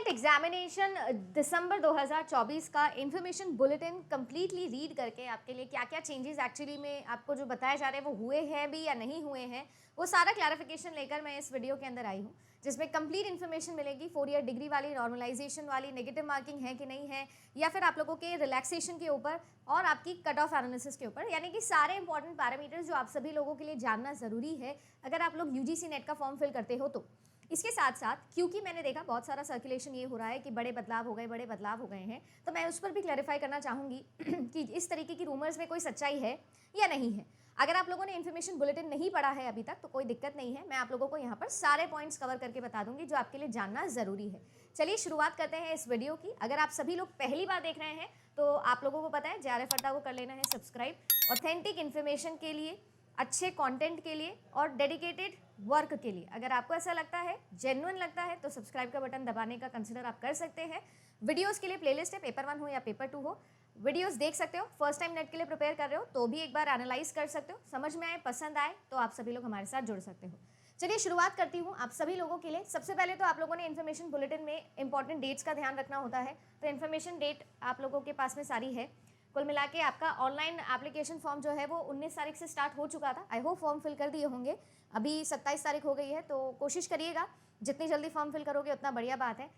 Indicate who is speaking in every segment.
Speaker 1: NEET examination दिसंबर 2024 का information bulletin completely read करके आपके लिए क्या क्या चेंजेस एक्चुअली में आपको जो बताए जा रहे हैं वो हुए हैं भी या नहीं हुए हैं, वो सारा क्लैरिफिकेशन लेकर मैं इस वीडियो के अंदर आई हूँ, जिसमें कंप्लीट इन्फॉर्मेशन मिलेगी 4 ईयर डिग्री वाली, नॉर्मलाइजेशन वाली, नेगेटिव मार्किंग है कि नहीं है, या फिर आप लोगों के रिलैक्सेशन के ऊपर और आपकी कट ऑफ एनालिसिस के ऊपर, यानी कि सारे इंपॉर्टेंट पैरामीटर्स जो आप सभी लोगों के लिए जानना ज़रूरी है अगर आप लोग यूजीसी नेट का फॉर्म फिल करते हो तो। इसके साथ साथ क्योंकि मैंने देखा बहुत सारा सर्कुलेशन ये हो रहा है कि बड़े बदलाव हो गए हैं, तो मैं उस पर भी क्लैरिफाई करना चाहूँगी कि इस तरीके की रूमर्स में कोई सच्चाई है या नहीं है। अगर आप लोगों ने इन्फॉर्मेशन बुलेटिन नहीं पढ़ा है अभी तक तो कोई दिक्कत नहीं है, मैं आप लोगों को यहाँ पर सारे पॉइंट्स कवर करके बता दूंगी जो आपके लिए जानना ज़रूरी है। चलिए शुरुआत करते हैं इस वीडियो की। अगर आप सभी लोग पहली बार देख रहे हैं तो आप लोगों को पता है JRF अड्डा को कर लेना है सब्सक्राइब, ऑथेंटिक इन्फॉर्मेशन के लिए, अच्छे कंटेंट के लिए और डेडिकेटेड वर्क के लिए। अगर आपको ऐसा लगता है, जेन्युइन लगता है, तो सब्सक्राइब का बटन दबाने का कंसिडर आप कर सकते हैं। वीडियोस के लिए प्लेलिस्ट है, पेपर 1 हो या पेपर 2 हो, वीडियोस देख सकते हो। फर्स्ट टाइम नेट के लिए प्रिपेयर कर रहे हो तो भी एक बार एनालाइज कर सकते हो, समझ में आए, पसंद आए तो आप सभी लोग हमारे साथ जुड़ सकते हो। चलिए शुरुआत करती हूँ आप सभी लोगों के लिए। सबसे पहले तो आप लोगों ने इन्फॉर्मेशन बुलेटिन में इंपॉर्टेंट डेट्स का ध्यान रखना होता है, तो इन्फॉर्मेशन डेट आप लोगों के पास में सारी है। कुल मिला के आपका ऑनलाइन एप्लीकेशन फॉर्म जो है वो 19 तारीख से स्टार्ट हो चुका था। आई होप फॉर्म फिल कर दिए होंगे। अभी 27 तारीख हो गई है, तो कोशिश करिएगा जितनी जल्दी फॉर्म फिल करोगे उतना बढ़िया बात है।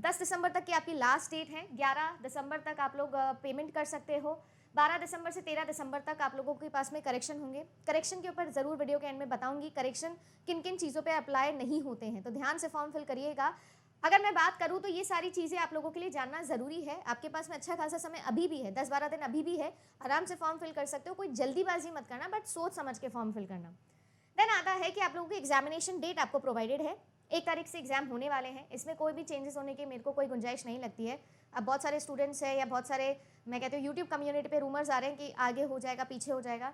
Speaker 1: 10 दिसंबर तक की आपकी लास्ट डेट है। 11 दिसंबर तक आप लोग पेमेंट कर सकते हो। 12 दिसंबर से 13 दिसंबर तक आप लोगों के पास में करेक्शन होंगे। करेक्शन के ऊपर ज़रूर वीडियो के एंड में बताऊंगी करेक्शन किन किन चीज़ों पे अप्लाई नहीं होते हैं, तो ध्यान से फॉर्म फिल करिएगा। अगर मैं बात करूं तो ये सारी चीज़ें आप लोगों के लिए जानना ज़रूरी है। आपके पास में अच्छा खासा समय अभी भी है, 10-12 दिन अभी भी है, आराम से फॉर्म फिल कर सकते हो। कोई जल्दीबाजी मत करना, बट सोच समझ के फॉर्म फिल करना। देन आता है कि आप लोगों की एग्जामिनेशन डेट आपको प्रोवाइडेड है। 1 तारीख से एग्जाम होने वाले हैं। इसमें कोई भी चेंजेस होने की मेरे को कोई गुंजाइश नहीं लगती है। अब बहुत सारे स्टूडेंट्स हैं या बहुत सारे, मैं कहती हूँ यूट्यूब कम्युनिटी पे रूमर्स आ रहे हैं कि आगे हो जाएगा, पीछे हो जाएगा।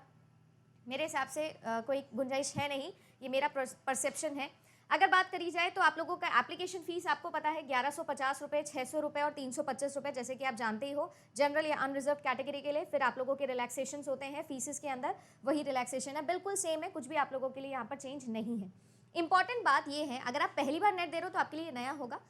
Speaker 1: मेरे हिसाब से कोई गुंजाइश है नहीं, ये मेरा परसेप्शन है। अगर बात करी जाए तो आप लोगों का एप्लीकेशन फीस आपको पता है 1150 रुपये, 600 रुपये और 325 रुपये, जैसे कि आप जानते ही हो, जनरल या अनरिजर्व कैटेगरी के लिए। फिर आप लोगों के रिलैक्सेशंस होते हैं फीसेस के अंदर, वही रिलैक्सेशन है, बिल्कुल सेम है, कुछ भी आप लोगों के लिए यहाँ पर चेंज नहीं है। इंपॉर्टेंट बात ये है, अगर आप पहली बार नेट दे रहे हो तो आपके लिए नया होगा।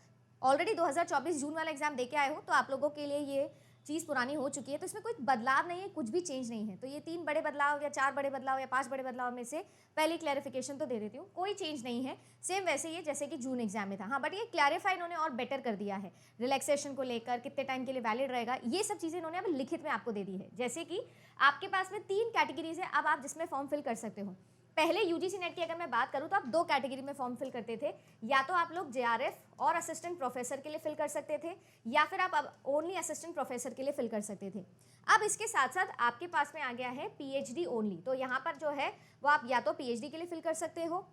Speaker 1: ऑलरेडी 2024 जून वाला एग्जाम दे के आए हो तो आप लोगों के लिए ये चीज़ पुरानी हो चुकी है, तो इसमें कोई बदलाव नहीं है, कुछ भी चेंज नहीं है। तो ये 3 बड़े बदलाव या 4 बड़े बदलाव या 5 बड़े बदलाव में से पहली क्लैरिफिकेशन तो दे देती हूँ, कोई चेंज नहीं है, सेम वैसे ही है जैसे कि जून एग्जाम में था। हाँ, बट ये क्लैरिफाई इन्होंने और बेटर कर दिया है, रिलैक्सेशन को लेकर, कितने टाइम के लिए वैलिड रहेगा, ये सब चीज़ें इन्होंने अब लिखित में आपको दे दी है। जैसे कि आपके पास में 3 कैटेगरीज है अब आप जिसमें फॉर्म फिल कर सकते हो। पहले यूजीसी नेट की अगर मैं बात करूं तो आप 2 कैटेगरी में फॉर्म फिल करते थे, या तो आप लोग JRF और असिस्टेंट प्रोफेसर के लिए फिल कर सकते थे, या फिर आप अब ओनली असिस्टेंट प्रोफेसर के लिए फिल कर सकते थे। अब इसके साथ साथ आपके पास में आ गया है PhD ओनली, तो यहाँ पर जो है वो आप या तो PhD के लिए फिल कर सकते हो,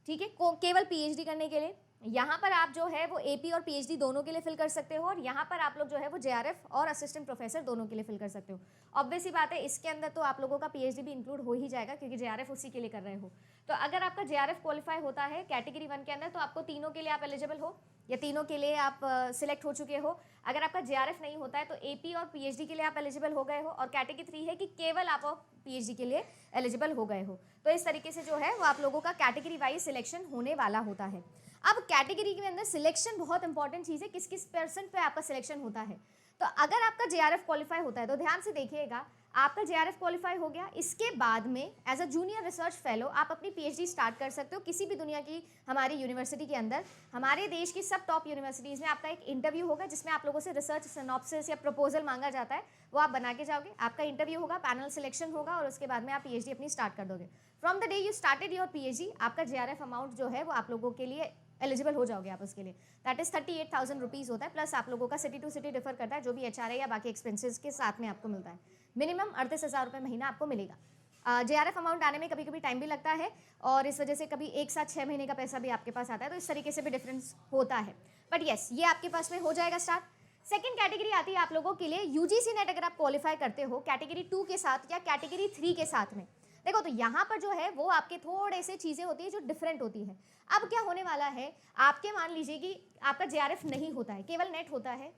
Speaker 1: ठीक है, केवल PhD करने के लिए। यहाँ पर आप जो है वो AP और PhD दोनों के लिए फिल कर सकते हो, और यहाँ पर आप लोग जो है वो JRF और असिस्टेंट प्रोफेसर दोनों के लिए फिल कर सकते हो। ऑब्वियस ही बात है, इसके अंदर तो आप लोगों का PhD भी इंक्लूड हो ही जाएगा क्योंकि JRF उसी के लिए कर रहे हो। तो अगर आपका JRF क्वालिफाई होता है कैटेगरी 1 के अंदर तो आपको तीनों के लिए आप एलिजिबल हो, या तीनों के लिए आप सिलेक्ट हो चुके हो। अगर आपका JRF नहीं होता है तो AP और PhD के लिए आप एलिजिबल हो गए हो, और कैटेगरी 3 है कि केवल आप PhD के लिए एलिजिबल हो गए हो। तो इस तरीके से जो है वो आप लोगों का कैटेगरी वाइज सिलेक्शन होने वाला होता है। अब कैटेगरी के अंदर सिलेक्शन बहुत इंपॉर्टेंट चीज़ है, किस किस % पे आपका सिलेक्शन होता है। तो अगर आपका JRF क्वालिफाई होता है तो ध्यान से देखिएगा, आपका JRF क्वालिफाई हो गया, इसके बाद में as a junior research fellow आप अपनी PhD स्टार्ट कर सकते हो किसी भी दुनिया की हमारी यूनिवर्सिटी के अंदर। हमारे देश की सब टॉप यूनिवर्सिटीज़ में आपका एक इंटरव्यू होगा जिसमें आप लोगों से रिसर्च सिनॉप्सिस या प्रपोजल मांगा जाता है, वो आप बना के जाओगे। आपका इंटरव्यू होगा, पैनल सिलेक्शन होगा, और उसके बाद में आप PhD अपनी स्टार्ट कर दोगे। From the day you started your PhD आपका JRF अमाउंट जो है वो आप लोगों के लिए एलिजिबल हो जाओगे आप उसके लिए। दैट इज 38,000 रुपीज़ होता है, प्लस आप लोगों का सिटी टू सिटी डिफर करता है, जो भी HRA या बाकी एक्सपेंसेस के साथ में आपको मिलता है। मिनिमम 38,000 रुपये महीना आपको मिलेगा। JRF अमाउंट आने में कभी कभी टाइम भी लगता है, और इस वजह से कभी एक साथ 6 महीने का पैसा भी आपके पास आता है, तो इस तरीके से भी डिफरेंस होता है। बट येस, ये आपके पास में हो जाएगा स्टार्ट। सेकेंड कैटेगरी आती है आप लोगों के लिए UGC नेट अगर आप क्वालिफाई करते हो कैटेगरी 2 के साथ या कैटेगरी 3 के साथ में। देखो तो यहाँ पर जो है वो आपके थोड़े से चीज़ें होती है जो डिफरेंट होती है। अब क्या होने वाला है, आपके मान लीजिए कि आपका JRF नहीं होता है, केवल नेट होता है।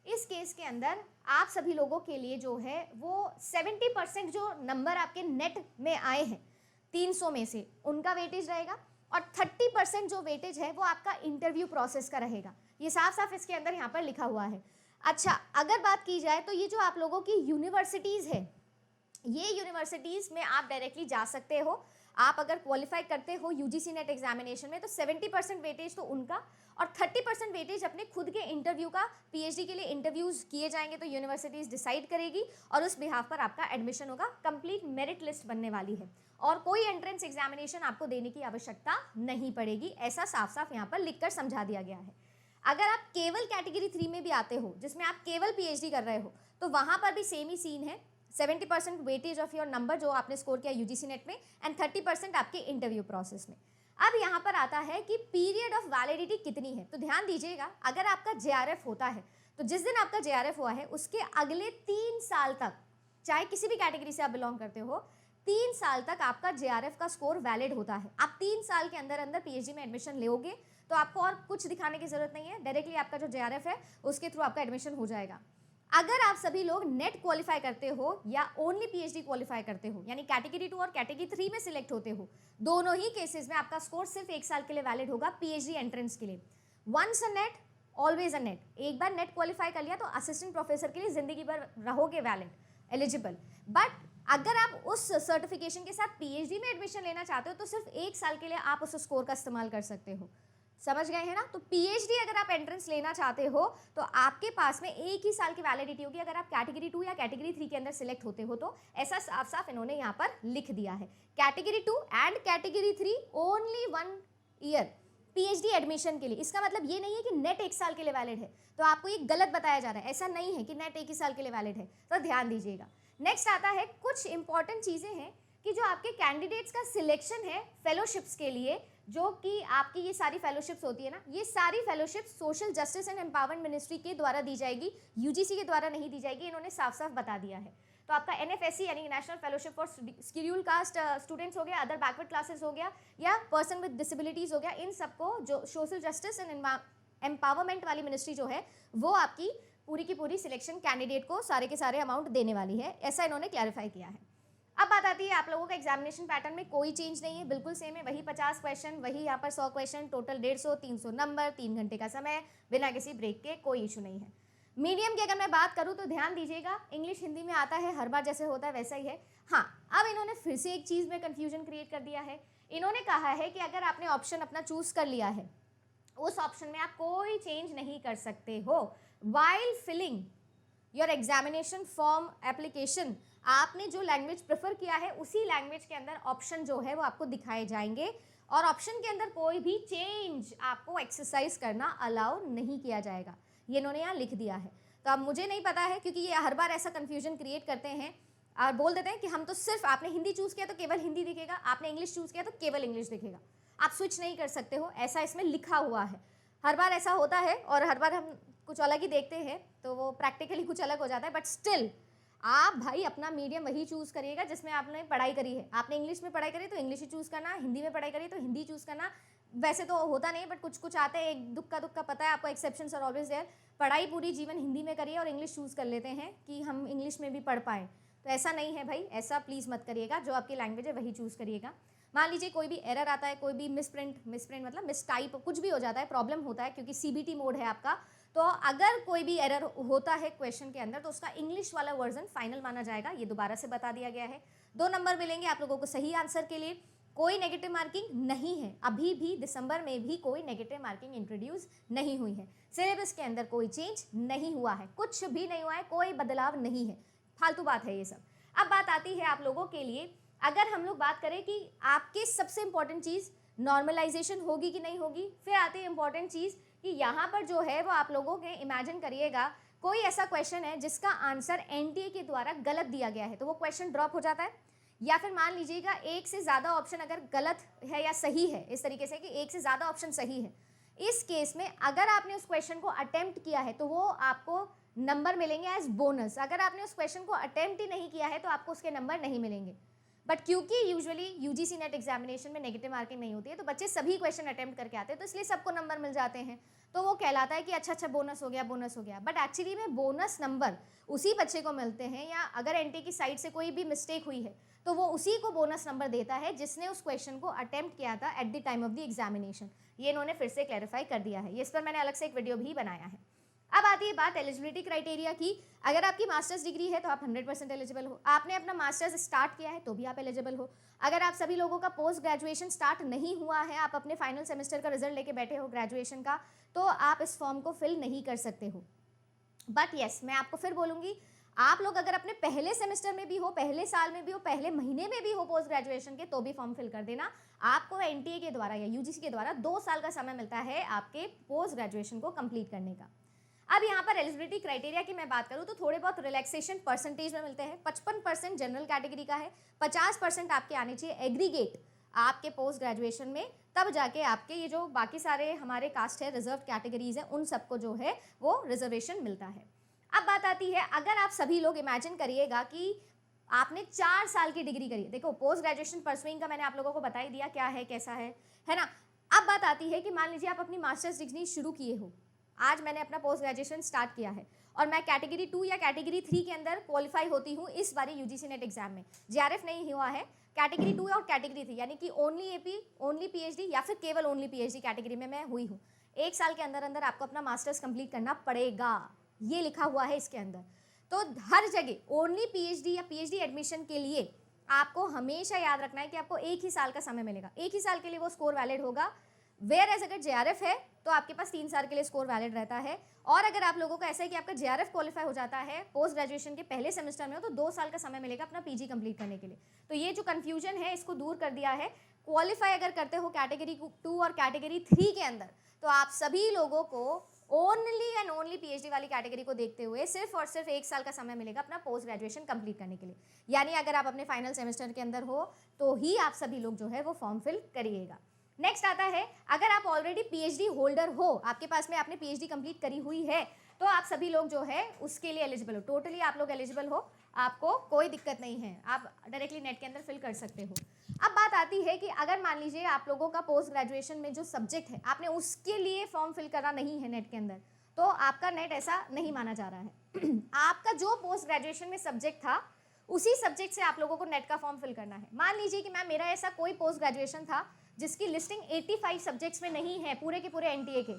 Speaker 1: इस केस के अंदर आप सभी लोगों के लिए जो है वो 70% जो नंबर आपके नेट में आए हैं 300 में से, उनका वेटेज रहेगा, और 30% जो वेटेज है वो आपका इंटरव्यू प्रोसेस का रहेगा। ये साफ साफ इसके अंदर यहाँ पर लिखा हुआ है। अच्छा, अगर बात की जाए तो ये जो आप लोगों की यूनिवर्सिटीज़ है, ये यूनिवर्सिटीज़ में आप डायरेक्टली जा सकते हो। आप अगर क्वालिफाई करते हो यूजीसी नेट एग्जामिनेशन में तो 70% वेटेज तो उनका और 30% वेटेज अपने खुद के इंटरव्यू का, पीएचडी के लिए इंटरव्यूज किए जाएंगे तो यूनिवर्सिटीज़ डिसाइड करेगी और उस बिहाफ पर आपका एडमिशन होगा। कंप्लीट मेरिट लिस्ट बनने वाली है और कोई एंट्रेंस एग्जामिनेशन आपको देने की आवश्यकता नहीं पड़ेगी, ऐसा साफ साफ यहाँ पर लिखकर समझा दिया गया है। अगर आप केवल कैटेगरी 3 में भी आते हो, जिसमें आप केवल पीएचडी कर रहे हो, तो वहाँ पर भी सेम ही सीन है। 70% वेटेज ऑफ योर नंबर जो आपने स्कोर किया यूजीसी नेट में एंड 30% आपके इंटरव्यू प्रोसेस में। अब यहाँ पर आता है कि पीरियड ऑफ वैलिडिटी कितनी है। तो ध्यान दीजिएगा, अगर आपका जेआरएफ होता है तो जिस दिन आपका जेआरएफ हुआ है उसके अगले 3 साल तक, चाहे किसी भी कैटेगरी से आप बिलोंग करते हो, 3 साल तक आपका जेआरएफ का स्कोर वैलिड होता है। आप 3 साल के अंदर अंदर पीएचडी में एडमिशन लोगे तो आपको और कुछ दिखाने की जरूरत नहीं है, डायरेक्टली आपका जो जेआरएफ है उसके थ्रू आपका एडमिशन हो जाएगा। अगर आप सभी लोग नेट क्वालिफाई करते हो या ओनली पीएचडी क्वालिफाई करते हो, यानी कैटेगरी 2 और कैटेगरी 3 में सिलेक्ट होते हो, दोनों ही केसेस में आपका स्कोर सिर्फ 1 साल के लिए वैलिड होगा पीएचडी एंट्रेंस के लिए। Once a NET always a NET. एक बार नेट क्वालिफाई कर लिया तो असिस्टेंट प्रोफेसर के लिए जिंदगी भर रहोगे वैलिड, एलिजिबल। बट अगर आप उस सर्टिफिकेशन के साथ पीएचडी में एडमिशन लेना चाहते हो तो सिर्फ 1 साल के लिए आप उस स्कोर का इस्तेमाल कर सकते हो। समझ गए हैं ना? तो पीएचडी अगर आप एंट्रेंस लेना चाहते हो तो आपके पास में 1 ही साल की वैलिडिटी होगी अगर आप कैटेगरी 2 या कैटेगरी 3 के अंदर सिलेक्ट होते हो तो। ऐसा साफ साफ इन्होंने यहाँ पर लिख दिया है। Category 2 and category 3 only 1 year PhD admission के लिए। इसका मतलब ये नहीं है कि नेट 1 साल के लिए वैलिड है, तो आपको ये गलत बताया जा रहा है। ऐसा नहीं है कि नेट 1 ही साल के लिए वैलिड है, तो ध्यान दीजिएगा। नेक्स्ट आता है, कुछ इंपॉर्टेंट चीज़ें हैं कि जो आपके कैंडिडेट्स का सिलेक्शन है फेलोशिप्स के लिए, जो कि आपकी ये सारी फेलोशिप्स होती है ना, ये सारी fellowships social justice and empowerment ministry के द्वारा दी जाएगी, यूजीसी के द्वारा नहीं दी जाएगी। इन्होंने साफ साफ बता दिया है। तो आपका एनएफएससी यानी national fellowship for scheduled caste students हो गया, अदर बैकवर्ड क्लासेस हो गया या पर्सन विद डिसेबिलिटीज़ हो गया, इन सबको जो सोशल जस्टिस एंड एम्पावरमेंट वाली मिनिस्ट्री जो है वो आपकी पूरी की पूरी सिलेक्शन कैंडिडेट को सारे के सारे अमाउंट देने वाली है, ऐसा इन्होंने क्लैरिफाई किया है। अब बात आती है आप लोगों का एग्जामिनेशन पैटर्न में कोई चेंज नहीं है, बिल्कुल सेम है। वही 50 क्वेश्चन, वही यहाँ पर 100 क्वेश्चन, टोटल 150, 300 नंबर, 3 घंटे का समय, बिना किसी ब्रेक के, कोई इशू नहीं है। मीडियम की अगर मैं बात करूँ तो ध्यान दीजिएगा, इंग्लिश हिंदी में आता है, हर बार जैसे होता है वैसा ही है। हाँ, अब इन्होंने फिर से एक चीज़ में कन्फ्यूजन क्रिएट कर दिया है। इन्होंने कहा है कि अगर आपने ऑप्शन अपना चूज़ कर लिया है, उस ऑप्शन में आप कोई चेंज नहीं कर सकते हो। While filling your examination form application, आपने जो लैंग्वेज प्रेफर किया है उसी लैंग्वेज के अंदर ऑप्शन जो है वो आपको दिखाए जाएंगे और ऑप्शन के अंदर कोई भी चेंज आपको एक्सरसाइज करना अलाउ नहीं किया जाएगा, ये इन्होंने यहाँ लिख दिया है। तो अब मुझे नहीं पता है, क्योंकि ये हर बार ऐसा कन्फ्यूजन क्रिएट करते हैं और बोल देते हैं कि हम तो सिर्फ, आपने हिंदी चूज़ किया तो केवल हिंदी दिखेगा, आपने इंग्लिश चूज़ किया तो केवल इंग्लिश दिखेगा, आप स्विच नहीं कर सकते हो, ऐसा इसमें लिखा हुआ है। हर बार ऐसा होता है और हर बार हम कुछ अलग ही देखते हैं तो वो प्रैक्टिकली कुछ अलग हो जाता है। बट स्टिल आप भाई अपना मीडियम वही चूज़ करिएगा जिसमें आपने पढ़ाई करी है। आपने इंग्लिश में पढ़ाई करी तो इंग्लिश ही चूज़ करना, हिंदी में पढ़ाई करी तो हिंदी चूज़ करना। वैसे तो होता नहीं, बट कुछ कुछ आते हैं, एक दुक्का पता है आपको, एक्सेप्शंस आर ऑलवेज देयर। पढ़ाई पूरी जीवन हिंदी में करिए और इंग्लिश चूज़ कर लेते हैं कि हम इंग्लिश में भी पढ़ पाएँ, तो ऐसा नहीं है भाई, ऐसा प्लीज़ मत करिएगा। जो आपकी लैंग्वेज है वही चूज़ करिएगा। मान लीजिए कोई भी एरर आता है, कोई भी मिसप्रिंट मतलब मिसटाइप कुछ भी हो जाता है, प्रॉब्लम होता है क्योंकि सीबीटी मोड है आपका, तो अगर कोई भी एरर होता है क्वेश्चन के अंदर तो उसका इंग्लिश वाला वर्जन फाइनल माना जाएगा। ये दोबारा से बता दिया गया है। 2 नंबर मिलेंगे आप लोगों को सही आंसर के लिए। कोई नेगेटिव मार्किंग नहीं है, अभी भी दिसंबर में भी कोई नेगेटिव मार्किंग इंट्रोड्यूस नहीं हुई है। सिलेबस के अंदर कोई चेंज नहीं हुआ है, कुछ भी नहीं हुआ है, कोई बदलाव नहीं है, फालतू बात है ये सब। अब बात आती है आप लोगों के लिए, अगर हम लोग बात करें कि आपकी सबसे इंपॉर्टेंट चीज़ नॉर्मलाइजेशन होगी कि नहीं होगी, फिर आती है इंपॉर्टेंट चीज़ कि यहाँ पर जो है वो आप लोगों के इमेजिन करिएगा कोई ऐसा क्वेश्चन है जिसका आंसर एनटीए के द्वारा गलत दिया गया है, तो वो क्वेश्चन ड्रॉप हो जाता है। या फिर मान लीजिएगा एक से ज़्यादा ऑप्शन अगर गलत है या सही है, इस तरीके से कि एक से ज़्यादा ऑप्शन सही है, इस केस में अगर आपने उस क्वेश्चन को अटेम्प्ट किया है तो वो आपको नंबर मिलेंगे एज बोनस। अगर आपने उस क्वेश्चन को अटेम्प्ट ही नहीं किया है तो आपको उसके नंबर नहीं मिलेंगे। बट क्योंकि यूजुअली यूजीसी नेट एग्जामिनेशन में नेगेटिव मार्किंग नहीं होती है, तो बच्चे सभी क्वेश्चन अटेम्प्ट करके आते हैं, तो इसलिए सबको नंबर मिल जाते हैं, तो वो कहलाता है कि अच्छा बोनस हो गया, बोनस हो गया। बट एक्चुअली में बोनस नंबर उसी बच्चे को मिलते हैं, या अगर एनटीए की साइड से कोई भी मिस्टेक हुई है तो वो उसी को बोनस नंबर देता है जिसने उस क्वेश्चन को अटेम्प्ट किया था at the time of the examination. ये इन्होंने फिर से क्लैरिफाई कर दिया है, इस पर मैंने अलग से एक वीडियो भी बनाया है। अब आती है बात एलिजिबिलिटी क्राइटेरिया की। अगर आपकी मास्टर्स डिग्री है तो आप 100% एलिजिबल हो, आपने अपना मास्टर्स स्टार्ट किया है तो भी आप एलिजिबल हो। अगर आप सभी लोगों का पोस्ट ग्रेजुएशन स्टार्ट नहीं हुआ है, आप अपने फाइनल सेमेस्टर का रिजल्ट लेके बैठे हो ग्रेजुएशन का, तो आप इस फॉर्म को फिल नहीं कर सकते हो। बट येस, मैं आपको फिर बोलूँगी, आप लोग अगर अपने पहले सेमेस्टर में भी हो, पहले साल में भी हो, पहले महीने में भी हो पोस्ट ग्रेजुएशन के, तो भी फॉर्म फिल कर देना। आपको एनटीए के द्वारा या यूजीसी के द्वारा 2 साल का समय मिलता है आपके पोस्ट ग्रेजुएशन को कंप्लीट करने का। अब यहाँ पर एलिजिबिलिटी क्राइटेरिया की मैं बात करूँ तो थोड़े बहुत रिलैक्सेशन परसेंटेज में मिलते हैं। 55% जनरल कैटेगरी का है, 50% आपके आने चाहिए एग्रीगेट आपके पोस्ट ग्रेजुएशन में, तब जाके आपके ये जो बाकी सारे हमारे कास्ट है, रिजर्व कैटेगरीज है, उन सबको जो है वो रिजर्वेशन मिलता है। अब बात आती है, अगर आप सभी लोग इमेजिन करिएगा कि आपने 4 साल की डिग्री करी है, देखो पोस्ट ग्रेजुएशन परसुइंग का मैंने आप लोगों को बता ही दिया क्या है कैसा है ना। अब बात आती है कि मान लीजिए आप अपनी मास्टर्स डिग्री शुरू किए हो, आज मैंने अपना पोस्ट ग्रेजुएशन स्टार्ट किया है और मैं कैटेगरी 2 या कैटेगरी 3 के अंदर क्वालिफाई होती हूँ इस बारी यूजीसी नेट एग्जाम में, जेआरएफ नहीं हुआ है, कैटेगरी 2 और कैटेगरी 3 यानी कि ओनली एपी, ओनली पीएचडी या फिर केवल ओनली पीएचडी कैटेगरी में मैं हुई हूँ। 1 साल के अंदर अंदर आपको अपना मास्टर्स कंप्लीट करना पड़ेगा, ये लिखा हुआ है इसके अंदर। तो हर जगह ओनली पीएचडी या पीएचडी एडमिशन के लिए आपको हमेशा याद रखना है कि आपको 1 ही साल का समय मिलेगा, 1 ही साल के लिए वो स्कोर वैलिड होगा। वेयर एज अगर जेआरएफ है तो आपके पास 3 साल के लिए स्कोर वैलिड रहता है। और अगर आप लोगों को ऐसा है कि आपका जेआरएफ क्वालिफाई हो जाता है पोस्ट ग्रेजुएशन के पहले सेमेस्टर में हो, तो 2 साल का समय मिलेगा अपना पीजी कंप्लीट करने के लिए। तो ये जो कंफ्यूजन है इसको दूर कर दिया है। क्वालिफाई अगर करते हो कैटेगरी 2 और कैटेगरी 3 के अंदर, तो आप सभी लोगों को ओनली एंड ओनली पीएचडी वाली कैटेगरी को देखते हुए सिर्फ और सिर्फ 1 साल का समय मिलेगा अपना पोस्ट ग्रेजुएशन कंप्लीट करने के लिए। यानी अगर आप अपने फाइनल सेमेस्टर के अंदर हो तो ही आप सभी लोग जो है वो फॉर्म फिल करिएगा। नेक्स्ट आता है, अगर आप ऑलरेडी पीएचडी होल्डर हो, आपके पास में आपने पीएचडी कंप्लीट करी हुई है, तो आप सभी लोग जो है उसके लिए एलिजिबल हो, टोटली आप लोग एलिजिबल हो, आपको कोई दिक्कत नहीं है, आप डायरेक्टली नेट के अंदर फिल कर सकते हो। अब बात आती है कि अगर मान लीजिए आप लोगों का पोस्ट ग्रेजुएशन में जो सब्जेक्ट है आपने उसके लिए फॉर्म फिल करा नहीं है नेट के अंदर, तो आपका नेट ऐसा नहीं माना जा रहा है। आपका जो पोस्ट ग्रेजुएशन में सब्जेक्ट था उसी सब्जेक्ट से आप लोगों को नेट का फॉर्म फिल करना है। मान लीजिए कि मैम मेरा ऐसा कोई पोस्ट ग्रेजुएशन था जिसकी लिस्टिंग 85 सब्जेक्ट्स में नहीं है पूरे के पूरे एनटीए के,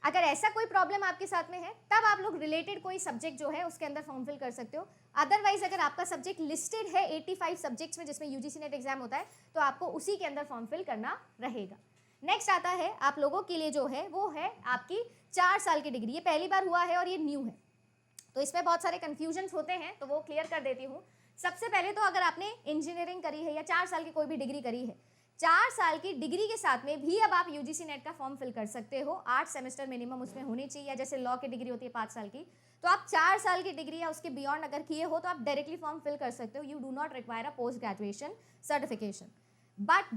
Speaker 1: अगर ऐसा कोई प्रॉब्लम आपके साथ में है तब आप लोग रिलेटेड कोई सब्जेक्ट जो है उसके अंदर फॉर्म फिल कर सकते हो। अदरवाइज अगर आपका सब्जेक्ट लिस्टेड है 85 सब्जेक्ट्स में जिसमें यूजीसी नेट एग्जाम होता है, तो आपको उसी के अंदर फॉर्म फिल करना रहेगा। नेक्स्ट आता है आप लोगों के लिए जो है वो है आपकी 4 साल की डिग्री। ये पहली बार हुआ है और ये न्यू है, तो इसमें बहुत सारे कन्फ्यूजन्स होते हैं, तो वो क्लियर कर देती हूँ। सबसे पहले तो अगर आपने इंजीनियरिंग करी है या 4 साल की कोई भी डिग्री करी है, 4 साल की डिग्री के साथ में भी अब आप यूजीसी नेट का फॉर्म फिल कर सकते हो। 8 सेमेस्टर मिनिमम उसमें होनी चाहिए, या जैसे लॉ की डिग्री होती है 5 साल की, तो आप 4 साल की डिग्री या उसके बियॉन्ड अगर किए हो तो आप डायरेक्टली फॉर्म फिल कर सकते हो। You do not require a post graduation certification. But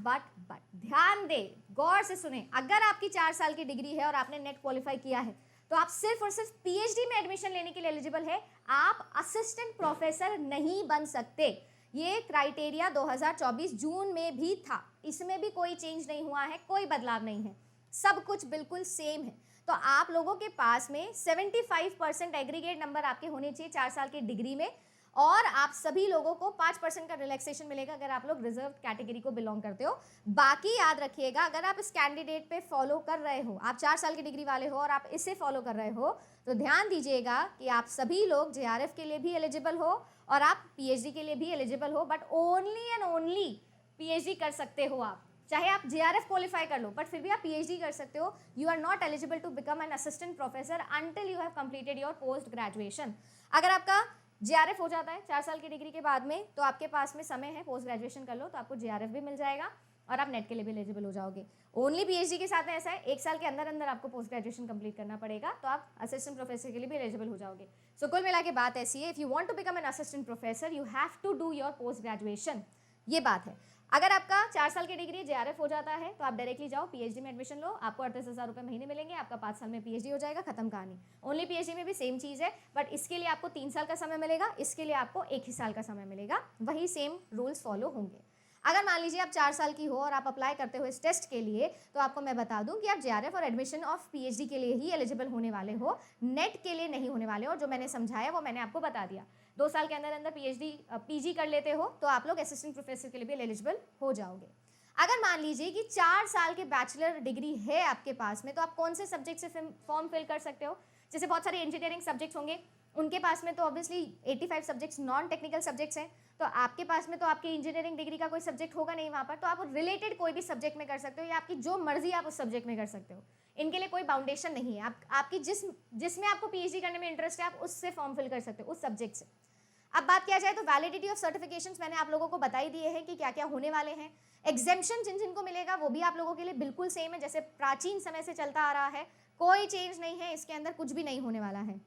Speaker 1: ध्यान दे, गौर से सुने, अगर आपकी 4 साल की डिग्री है और आपने नेट क्वालिफाई किया है तो आप सिर्फ और सिर्फ पीएचडी में एडमिशन लेने के लिए एलिजिबल है, आप असिस्टेंट प्रोफेसर नहीं बन सकते। ये क्राइटेरिया 2024 जून में भी था, इसमें भी कोई चेंज नहीं हुआ है, कोई बदलाव नहीं है, सब कुछ बिल्कुल सेम है। तो आप लोगों के पास में 75% एग्रीगेट नंबर आपके होने चाहिए 4 साल की डिग्री में, और आप सभी लोगों को 5% का रिलैक्सेशन मिलेगा अगर आप लोग रिजर्व कैटेगरी को बिलोंग करते हो। बाकी याद रखिएगा, अगर आप इस कैंडिडेट पे फॉलो कर रहे हो, आप 4 साल की डिग्री वाले हो और आप इसे फॉलो कर रहे हो, तो ध्यान दीजिएगा कि आप सभी लोग जेआरएफ के लिए भी एलिजिबल हो और आप पीएचडी के लिए भी एलिजिबल हो, but only and only PhD कर सकते हो आप। चाहे आप जेआरएफ क्वालिफाई कर लो बट फिर भी आप पीएचडी कर सकते हो। You are not eligible to become an assistant professor until you have completed your post graduation. अगर आपका जेआरएफ हो जाता है 4 साल की डिग्री के बाद में, तो आपके पास में समय है, पोस्ट ग्रेजुएशन कर लो तो आपको जेआरएफ भी मिल जाएगा और आप नेट के लिए भी एलिजिबल हो जाओगे। ओनली पीएचडी के साथ में ऐसा है, 1 साल के अंदर अंदर आपको पोस्ट ग्रेजुएशन कंप्लीट करना पड़ेगा, तो आप असिस्टेंट प्रोफेसर के लिए भी एलिजिबल हो जाओगे। सो कुल मिला के बात ऐसी है, if you want to become an assistant professor you have to do your post graduation, ये बात है। अगर आपका 4 साल की डिग्री जेआरएफ हो जाता है तो आप डायरेक्टली जाओ पीएचडी में एडमिशन लो, आपको 38,000 रुपये महीने मिलेंगे, आपका 5 साल में पीएचडी हो जाएगा, खत्म कहानी। ओनली पीएचडी में भी सेम चीज़ है, बट इसके लिए आपको 3 साल का समय मिलेगा, इसके लिए आपको 1 ही साल का समय मिलेगा, वही सेम रूल्स फॉलो होंगे। अगर मान लीजिए आप 4 साल की हो और आप अप्लाई करते हो इस टेस्ट के लिए, तो आपको मैं बता दूं कि आप जेआरएफ और एडमिशन ऑफ पीएचडी के लिए ही एलिजिबल होने वाले हो, नेट के लिए नहीं होने वाले हो। जो मैंने समझाया वो मैंने आपको बता दिया। 2 साल के अंदर अंदर पीजी कर लेते हो तो आप लोग असिस्टेंट प्रोफेसर के लिए भी एलिजिबल हो जाओगे। अगर मान लीजिए कि 4 साल के बैचलर डिग्री है आपके पास में, तो आप कौन से सब्जेक्ट से फॉर्म फिल कर सकते हो? जैसे बहुत सारे इंजीनियरिंग सब्जेक्ट्स होंगे, उनके पास में तो obviously 85 subjects non technical subjects हैं, तो आपके पास में तो आपकी इंजीनियरिंग डिग्री का कोई सब्जेक्ट होगा नहीं वहाँ पर, तो आप रिलेटेड कोई भी सब्जेक्ट में कर सकते हो, या आपकी जो मर्जी आप उस सब्जेक्ट में कर सकते हो। इनके लिए कोई बाउंडेशन नहीं है, आपकी जिसमें आपको पीएचडी करने में इंटरेस्ट है आप उससे फॉर्म फिल कर सकते हो, उस सब्जेक्ट से। अब बात किया जाए तो वैलिडिटी ऑफ सर्टिफिकेशंस मैंने आप लोगों को बता ही दिए हैं कि क्या क्या होने वाले हैं। एग्जेम्पशन जिन जिनको मिलेगा वो भी आप लोगों के लिए बिल्कुल सेम है, जैसे प्राचीन समय से चलता आ रहा है, कोई चेंज नहीं है, इसके अंदर कुछ भी नहीं होने वाला है।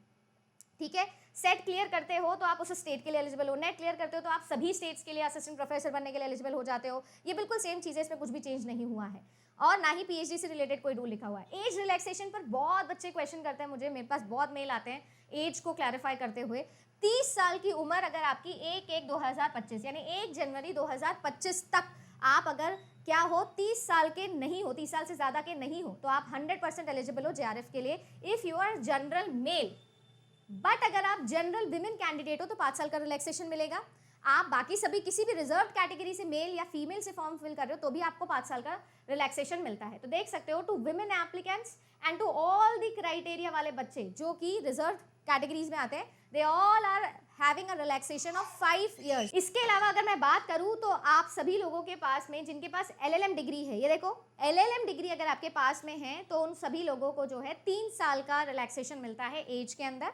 Speaker 1: ठीक है, सेट क्लियर करते हो तो आप उस स्टेट के लिए एलिजिबल हो, नेट क्लियर करते हो तो आप सभी स्टेट्स के लिए असिस्टेंट प्रोफेसर बनने के लिए एलिजिबल हो जाते हो। ये बिल्कुल सेम चीज़ है, इसमें कुछ भी चेंज नहीं हुआ है, और ना ही पीएचडी से रिलेटेड कोई रूल लिखा हुआ है। एज रिलैक्सेशन पर बहुत बच्चे क्वेश्चन करते हैं मुझे, मेरे पास बहुत मेल आते हैं एज को क्लैरिफाई करते हुए। 30 साल की उम्र अगर आपकी 1/1/2025 यानी 1 जनवरी 2025 तक आप अगर क्या हो 30 साल के नहीं हो, 30 साल से ज़्यादा के नहीं हो, तो आप 100% एलिजिबल हो जेआरएफ के लिए if you are general male. But अगर आप जनरल विमेन कैंडिडेट हो तो 5 साल का रिलैक्सेशन मिलेगा। आप बाकी सभी किसी भी रिजर्व कैटेगरी से मेल या फीमेल से फॉर्म फिल कर रहे हो तो भी आपको 5 साल का रिलैक्सेशन मिलता है। तो देख सकते हो, to women applicants and to all the criteria वाले बच्चे जो कि रिजर्व कैटेगरीज में आते हैं, they all are having a relaxation of 5 years. इसके अलावा अगर मैं बात करूं तो आप सभी लोगों के पास में जिनके पास एलएलएम डिग्री है, ये देखो एलएलएम डिग्री अगर आपके पास में है तो उन सभी लोगों को जो है 3 साल का रिलैक्सेशन मिलता है एज के अंदर।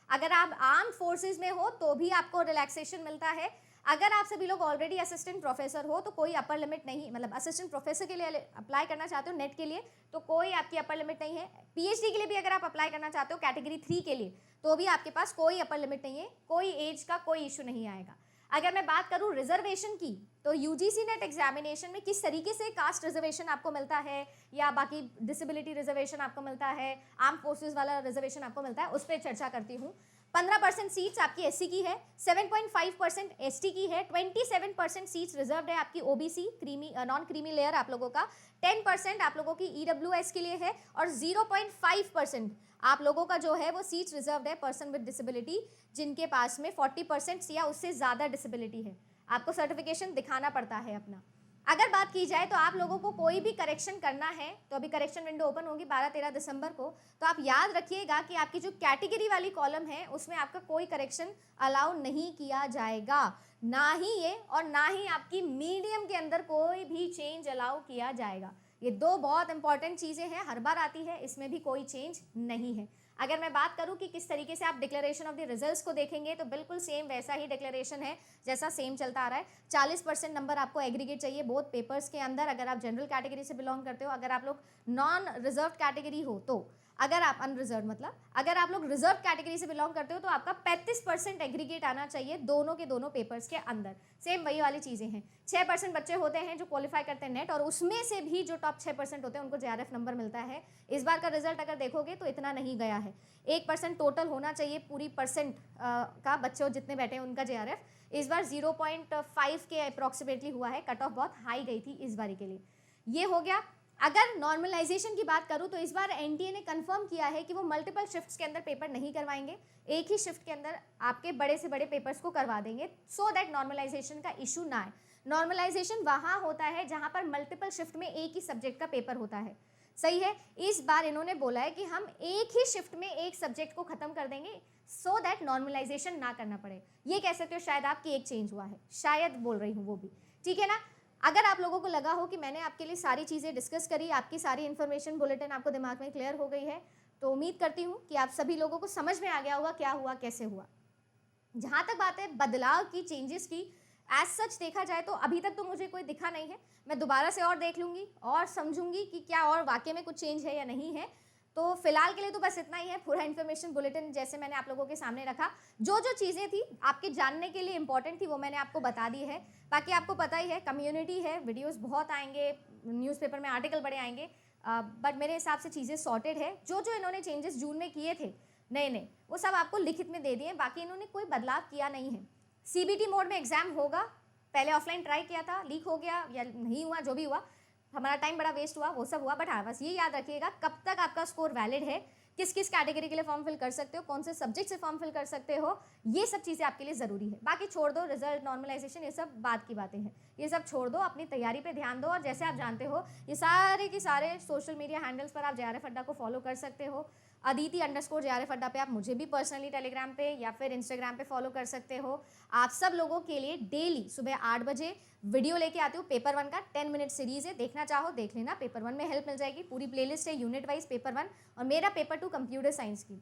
Speaker 1: अगर आप आर्म फोर्सेज में हो तो भी आपको रिलैक्सेशन मिलता है। अगर आप सभी लोग ऑलरेडी असिस्टेंट प्रोफेसर हो तो कोई अपर लिमिट नहीं, मतलब असिस्टेंट प्रोफेसर के लिए अप्लाई करना चाहते हो नेट के लिए तो कोई आपकी अपर लिमिट नहीं है। पीएचडी के लिए भी अगर आप अप्लाई करना चाहते हो कैटेगरी 3 के लिए तो भी आपके पास कोई अपर लिमिट नहीं है, कोई एज का कोई इशू नहीं आएगा। अगर मैं बात करूं रिजर्वेशन की तो यूजीसी नेट एग्जामिनेशन में किस तरीके से कास्ट रिजर्वेशन आपको मिलता है या बाकी डिसेबिलिटी रिजर्वेशन आपको मिलता है, आर्म फोर्सेस वाला रिजर्वेशन आपको मिलता है, उस पर चर्चा करती हूँ। 15% सीट्स आपकी एससी की है, 7.5% एसटी की है, 27% सीट्स रिजर्व्ड है आपकी OBC creamy non creamy layer आप लोगों का, 10% आप लोगों की ईडब्ल्यूएस के लिए है और 0.5% आप लोगों का जो है वो सीट्स रिजर्व्ड है पर्सन विद डिसेबिलिटी जिनके पास में 40% या उससे ज़्यादा डिसेबिलिटी है। आपको सर्टिफिकेशन दिखाना पड़ता है अपना। अगर बात की जाए तो आप लोगों को कोई भी करेक्शन करना है तो अभी करेक्शन विंडो ओपन होगी 12-13 दिसंबर को, तो आप याद रखिएगा कि आपकी जो कैटेगरी वाली कॉलम है उसमें आपका कोई करेक्शन अलाउ नहीं किया जाएगा, ना ही ये और ना ही आपकी मीडियम के अंदर कोई भी चेंज अलाउ किया जाएगा। ये 2 बहुत इंपॉर्टेंट चीज़ें हैं, हर बार आती है, इसमें भी कोई चेंज नहीं है। अगर मैं बात करूं कि किस तरीके से आप डिक्लेरेशन ऑफ द रिजल्ट्स को देखेंगे तो बिल्कुल सेम वैसा ही डिक्लेरेशन है जैसा सेम चलता आ रहा है। 40% नंबर आपको एग्रीगेट चाहिए बोथ पेपर्स के अंदर अगर आप जनरल कैटेगरी से बिलोंग करते हो। अगर आप लोग नॉन रिजर्व कैटेगरी हो तो, अगर आप अनरिजर्व मतलब अगर आप लोग रिजर्व कैटेगरी से बिलोंग करते हो तो आपका 35% एग्रीगेट आना चाहिए दोनों के दोनों पेपर्स के अंदर। सेम वही वाली चीज़ें हैं। 6% बच्चे होते हैं जो क्वालिफाई करते हैं नेट और उसमें से भी जो टॉप 6% होते हैं उनको जेआरएफ नंबर मिलता है। इस बार का रिजल्ट अगर देखोगे तो इतना नहीं गया है, 1% टोटल होना चाहिए पूरी परसेंट का बच्चों जितने बैठे हैं उनका जेआरएफ। इस बार 0.5 के अप्रॉक्सीमेटली हुआ है, कट ऑफ बहुत हाई गई थी इस बारी के लिए। ये हो गया। अगर नॉर्मलाइजेशन की बात करूं तो इस बार एनटीए ने कंफर्म किया है कि वो मल्टीपल शिफ्ट्स के अंदर पेपर नहीं करवाएंगे, एक ही शिफ्ट के अंदर आपके बड़े से बड़े पेपर्स को करवा देंगे सो दैट नॉर्मलाइजेशन का इशू ना आए। नॉर्मलाइजेशन वहाँ होता है जहाँ पर मल्टीपल शिफ्ट में एक ही सब्जेक्ट का पेपर होता है, सही है। इस बार इन्होंने बोला है कि हम एक ही शिफ्ट में एक सब्जेक्ट को खत्म कर देंगे सो दैट नॉर्मलाइजेशन ना करना पड़े। ये कह सकते हो शायद आपकी एक चेंज हुआ है, शायद बोल रही हूँ वो भी, ठीक है ना। अगर आप लोगों को लगा हो कि मैंने आपके लिए सारी चीज़ें डिस्कस करी, आपकी सारी इन्फॉर्मेशन बुलेटिन आपको दिमाग में क्लियर हो गई है, तो उम्मीद करती हूँ कि आप सभी लोगों को समझ में आ गया होगा क्या हुआ कैसे हुआ। जहाँ तक बात है बदलाव की, चेंजेस की, एज सच देखा जाए तो अभी तक तो मुझे कोई दिखा नहीं है। मैं दोबारा से और देख लूँगी और समझूंगी कि क्या और वाकई में कुछ चेंज है या नहीं है। तो फिलहाल के लिए तो बस इतना ही है। पूरा इन्फॉर्मेशन बुलेटिन जैसे मैंने आप लोगों के सामने रखा, जो जो चीज़ें थी आपके जानने के लिए इंपॉर्टेंट थी वो मैंने आपको बता दी है। बाकी आपको पता ही है, कम्युनिटी है, वीडियोस बहुत आएंगे, न्यूज़पेपर में आर्टिकल बड़े आएंगे, बट मेरे हिसाब से चीज़ें सॉर्टेड है। जो जो इन्होंने चेंजेस जून में किए थे नए नए, वो सब आपको लिखित में दे दिए। बाकी इन्होंने कोई बदलाव किया नहीं है। CBT मोड में एग्जाम होगा, पहले ऑफलाइन ट्राई किया था, लीक हो गया या नहीं हुआ, जो भी हुआ, हमारा टाइम बड़ा वेस्ट हुआ, वो सब हुआ। बट हाँ, बस ये याद रखिएगा कब तक आपका स्कोर वैलिड है, किस किस कैटेगरी के लिए फॉर्म फिल कर सकते हो, कौन से सब्जेक्ट से फॉर्म फिल कर सकते हो, ये सब चीज़ें आपके लिए ज़रूरी है। बाकी छोड़ दो, रिजल्ट नॉर्मलाइजेशन ये सब बात की बातें हैं, ये सब छोड़ दो, अपनी तैयारी पे ध्यान दो। और जैसे आप जानते हो, ये सारे के सारे सोशल मीडिया हैंडल्स पर आप JRF अड्डा को फॉलो कर सकते हो। Aditi_JRF अड्डा पे आप मुझे भी पर्सनली टेलीग्राम पे या फिर इंस्टाग्राम पे फॉलो कर सकते हो। आप सब लोगों के लिए डेली सुबह 8 बजे वीडियो लेके आती हूँ। पेपर 1 का 10 मिनट सीरीज़ है, देखना चाहो देख लेना। पेपर 1 में हेल्प मिल जाएगी, पूरी प्लेलिस्ट है यूनिट वाइज पेपर 1 और मेरा पेपर 2 कंप्यूटर साइंस की।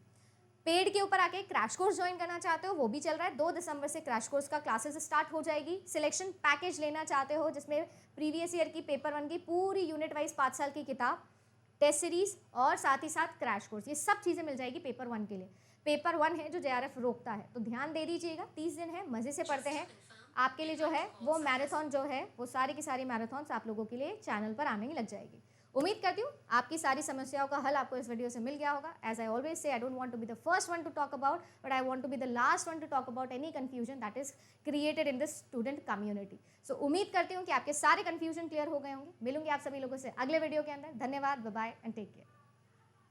Speaker 1: पेड के ऊपर आके क्रैश कोर्स ज्वाइन करना चाहते हो, वो भी चल रहा है। 2 दिसंबर से क्रैश कोर्स का क्लासेस स्टार्ट हो जाएगी। सिलेक्शन पैकेज लेना चाहते हो जिसमें प्रीवियस ईयर की पेपर 1 की पूरी यूनिट वाइज 5 साल की किताब, टेस्ट सीरीज और साथ ही साथ क्रैश कोर्स, ये सब चीज़ें मिल जाएगी पेपर 1 के लिए। पेपर 1 है जो JRF रोकता है, तो ध्यान दे दीजिएगा। 30 दिन है, मज़े से पढ़ते हैं। आपके लिए जो है वो मैराथन जो है, वो सारी की सारी मैराथन्स आप लोगों के लिए चैनल पर आने ही लग जाएगी। उम्मीद करती हूँ आपकी सारी समस्याओं का हल आपको इस वीडियो से मिल गया होगा। As I always say, I don't want to be the first one to talk about, but I want to be the last one to talk about any confusion that is created in this student community. So उम्मीद करती हूँ कि आपके सारे confusion clear हो गए होंगे। मिलूंगी आप सभी लोगों से अगले वीडियो के अंदर। धन्यवाद, bye bye and take care.